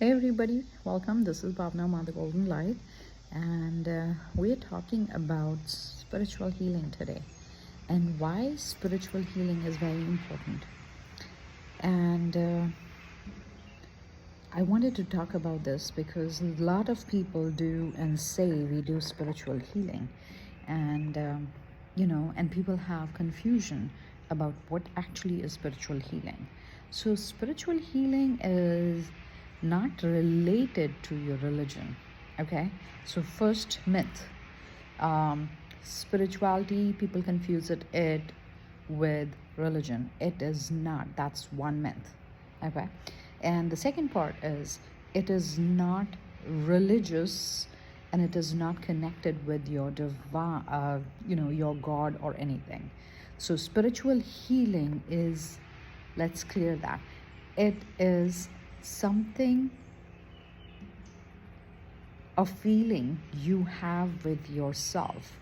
Hey everybody, welcome. This is Bhavna Ma, the Golden Light, and we're talking about spiritual healing today and why spiritual healing is very important. And I wanted to talk about this because a lot of people do and say we do spiritual healing, and and people have confusion about what actually is spiritual healing. So, spiritual healing is not related to your religion. Okay, so first myth, um, spirituality, people confuse it with religion. It is not. That's one myth. Okay, and the second part is it is not religious, and it is not connected with your divine, your God or anything. So spiritual healing is, let's clear that, it is something, a feeling you have with yourself,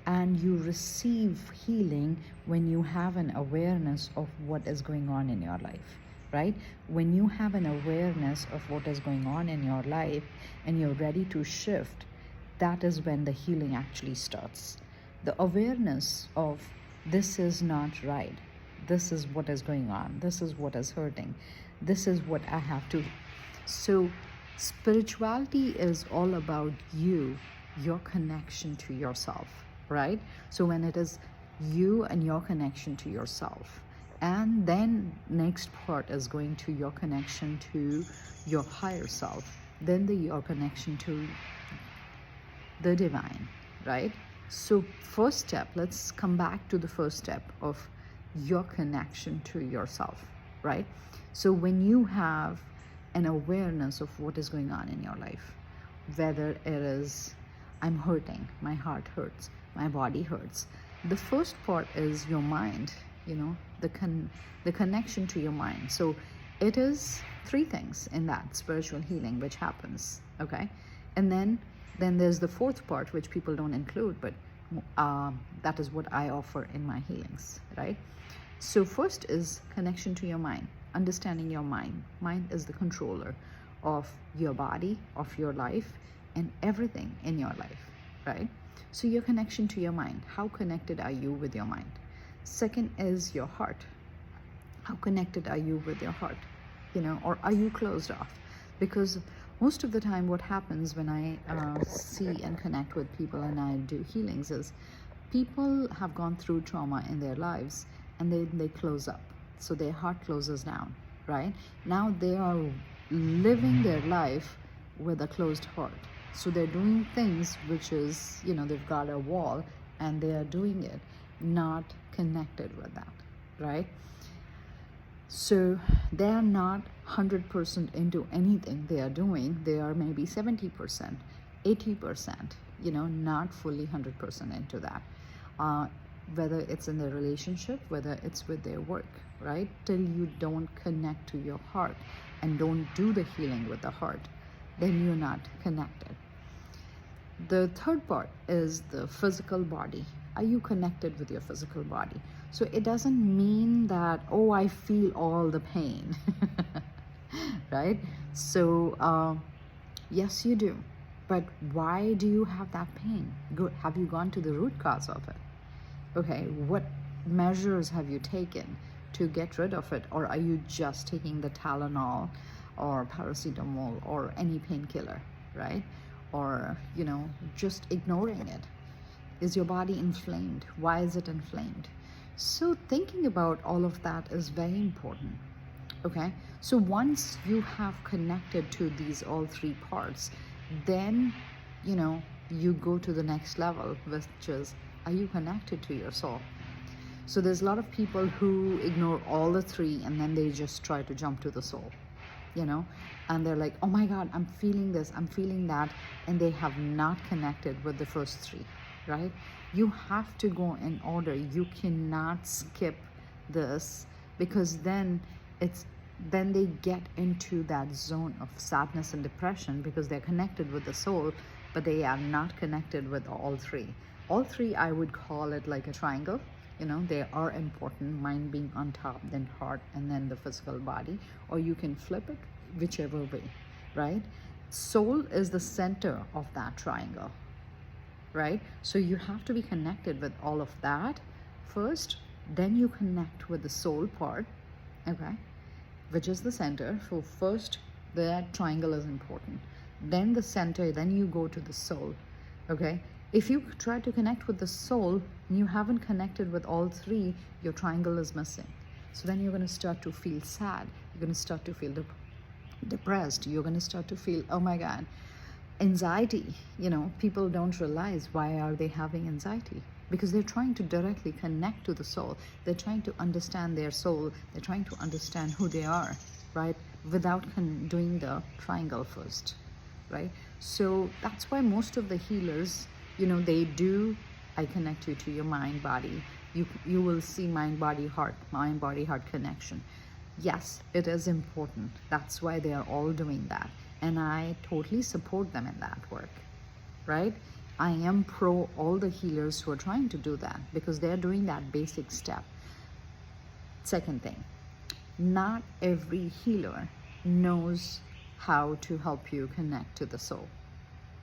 and you receive healing when you have an awareness of what is going on in your life, right? When you have an awareness of what is going on in your life and you're ready to shift, that is when the healing actually starts. The awareness of this is not right, this is what is going on, this is what is hurting, this is what I have to. So spirituality is all about you, your connection to yourself, right? So when it is you and your connection to yourself, and then next part is going to your connection to your higher self, then your connection to the divine, right? So first step, let's come back to the first step of your connection to yourself, right? So when you have an awareness of what is going on in your life, whether it is I'm hurting, my heart hurts, my body hurts, the first part is your mind, the connection to your mind. So it is three things in that spiritual healing which happens, okay? And then there's the fourth part which people don't include, but that is what I offer in my healings, right? So first is connection to your mind, understanding your mind. Mind is the controller of your body, of your life, and everything in your life, right? So your connection to your mind, how connected are you with your mind? Second is your heart. How connected are you with your heart? Or are you closed off? Because most of the time what happens when I see and connect with people and I do healings is people have gone through trauma in their lives, and they close up, so their heart closes down, right? Now they are living their life with a closed heart, so they're doing things which is, they've got a wall and they are doing it not connected with that, right? So they are not 100% into anything they are doing. They are maybe 70%, 80%, not fully 100% into that. Whether it's in their relationship, whether it's with their work, right? Till you don't connect to your heart and don't do the healing with the heart, then you're not connected. The third part is the physical body. Are you connected with your physical body? So it doesn't mean that, oh, I feel all the pain, right? So yes, you do. But why do you have that pain? Have you gone to the root cause of it? Okay, what measures have you taken to get rid of it? Or are you just taking the Tylenol or paracetamol or any painkiller, right? Or, just ignoring it? Is your body inflamed? Why is it inflamed? So thinking about all of that is very important. Okay, so once you have connected to these all three parts, then you go to the next level, which is, are you connected to your soul? So there's a lot of people who ignore all the three and then they just try to jump to the soul, and they're like, oh my god, I'm feeling this, I'm feeling that, and they have not connected with the first three, right? You have to go in order. You cannot skip this, because then they get into that zone of sadness and depression because they're connected with the soul, but they are not connected with all three. All three, I would call it like a triangle. They are important, mind being on top, then heart, and then the physical body, or you can flip it whichever way. right? Soul is the center of that triangle, right? So you have to be connected with all of that first, then you connect with the soul part, okay, which is the center. So first, that triangle is important. Then the center, then you go to the soul, okay? If you try to connect with the soul and you haven't connected with all three, your triangle is missing. So then you're going to start to feel sad. You're going to start to feel depressed. You're going to start to feel, oh my God, anxiety. You know, people don't realize why are they having anxiety, because they're trying to directly connect to the soul. They're trying to understand their soul. They're trying to understand who they are, right, without doing the triangle first, right? So that's why most of the healers, you know, they do, I connect you to your mind body. You will see mind body heart connection. Yes, it is important. That's why they are all doing that, and I totally support them in that work, right? I am pro all the healers who are trying to do that, because they're doing that basic step. Second thing, not every healer knows how to help you connect to the soul.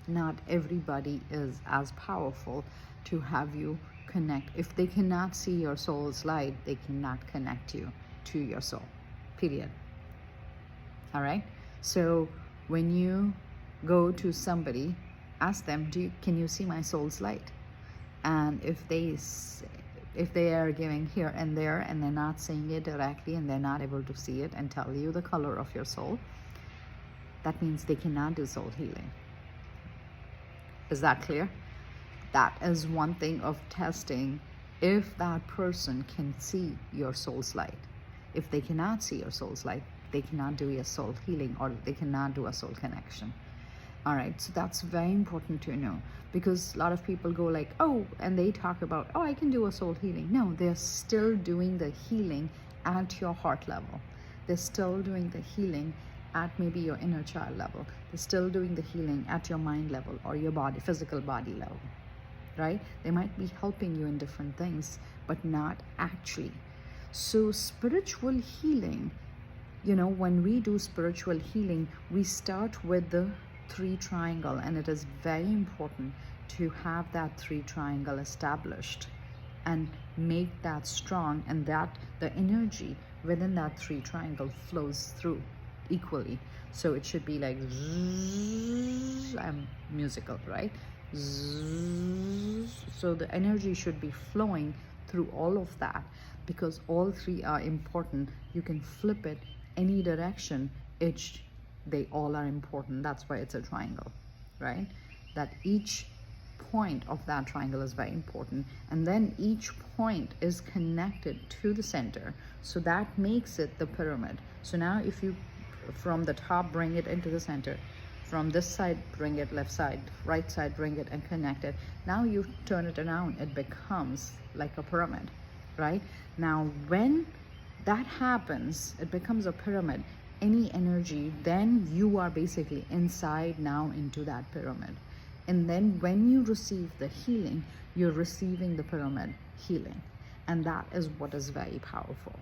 Not everybody is as powerful to have you connect. If they cannot see your soul's light, they cannot connect you to your soul, period. All right? So when you go to somebody, ask them, can you see my soul's light? And if they are giving here and there and they're not seeing it directly and they're not able to see it and tell you the color of your soul, that means they cannot do soul healing. Is that clear? That is one thing of testing if that person can see your soul's light. If they cannot see your soul's light, they cannot do a soul healing, or they cannot do a soul connection. All right, so that's very important to know, because a lot of people go like, oh, and they talk about, oh, I can do a soul healing. No, they're still doing the healing at your heart level. They're still doing the healing at maybe your inner child level. They're still doing the healing at your mind level or your body, physical body level, right? They might be helping you in different things, but not actually. So spiritual healing, you know, when we do spiritual healing, we start with the 3 triangle, and it is very important to have that 3 triangle established and make that strong, and that the energy within that 3 triangle flows through equally. So it should be like zzz, I'm musical, right? Zzz. So the energy should be flowing through all of that, because all 3 are important. You can flip it any direction, they all are important. That's why it's a triangle, right? That each point of that triangle is very important, and then each point is connected to the center, so that makes it the pyramid. So now if you from the top bring it into the center, from this side bring it left side, right side bring it and connect it, now you turn it around, it becomes like a pyramid, right? Now when that happens, it becomes a pyramid. Any energy, then you are basically inside now into that pyramid. And then when you receive the healing, you're receiving the pyramid healing. And that is what is very powerful.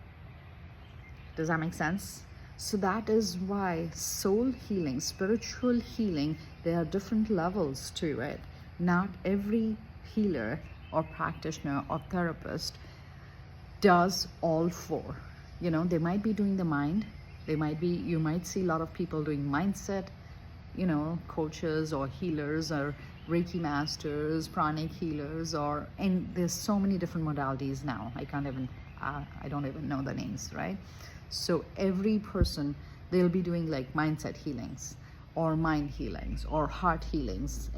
Does that make sense? So that is why soul healing, spiritual healing, there are different levels to it. Not every healer or practitioner or therapist does all 4. You know, they might be doing the mind. You might see a lot of people doing mindset, you know, coaches or healers or Reiki masters, pranic healers, and there's so many different modalities now. I don't even know the names, right? So every person, they'll be doing like mindset healings or mind healings or heart healings,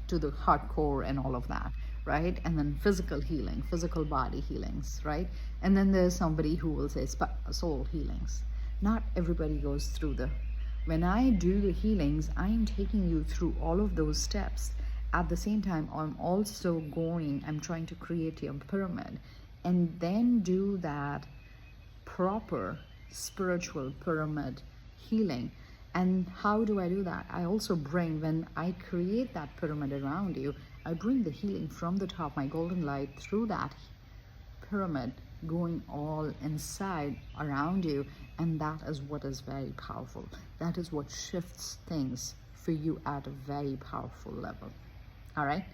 to the heart core and all of that, right? And then physical healing, physical body healings, right? And then there's somebody who will say soul healings. Not everybody goes through when I do the healings, I'm taking you through all of those steps. At the same time, I'm trying to create a pyramid, and then do that proper spiritual pyramid healing. And how do I do that? I also when I create that pyramid around you, I bring the healing from the top, my golden light, through that pyramid going all inside around you, and that is what is very powerful. That is what shifts things for you at a very powerful level. All right,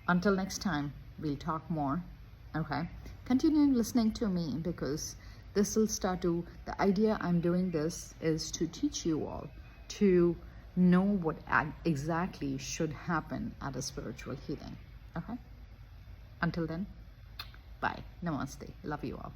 until next time, we'll talk more. Okay, continue listening to me, because this will start to, the idea I'm doing this is to teach you all to know what exactly should happen at a spiritual healing. Okay, until then, bye, namaste, love you all.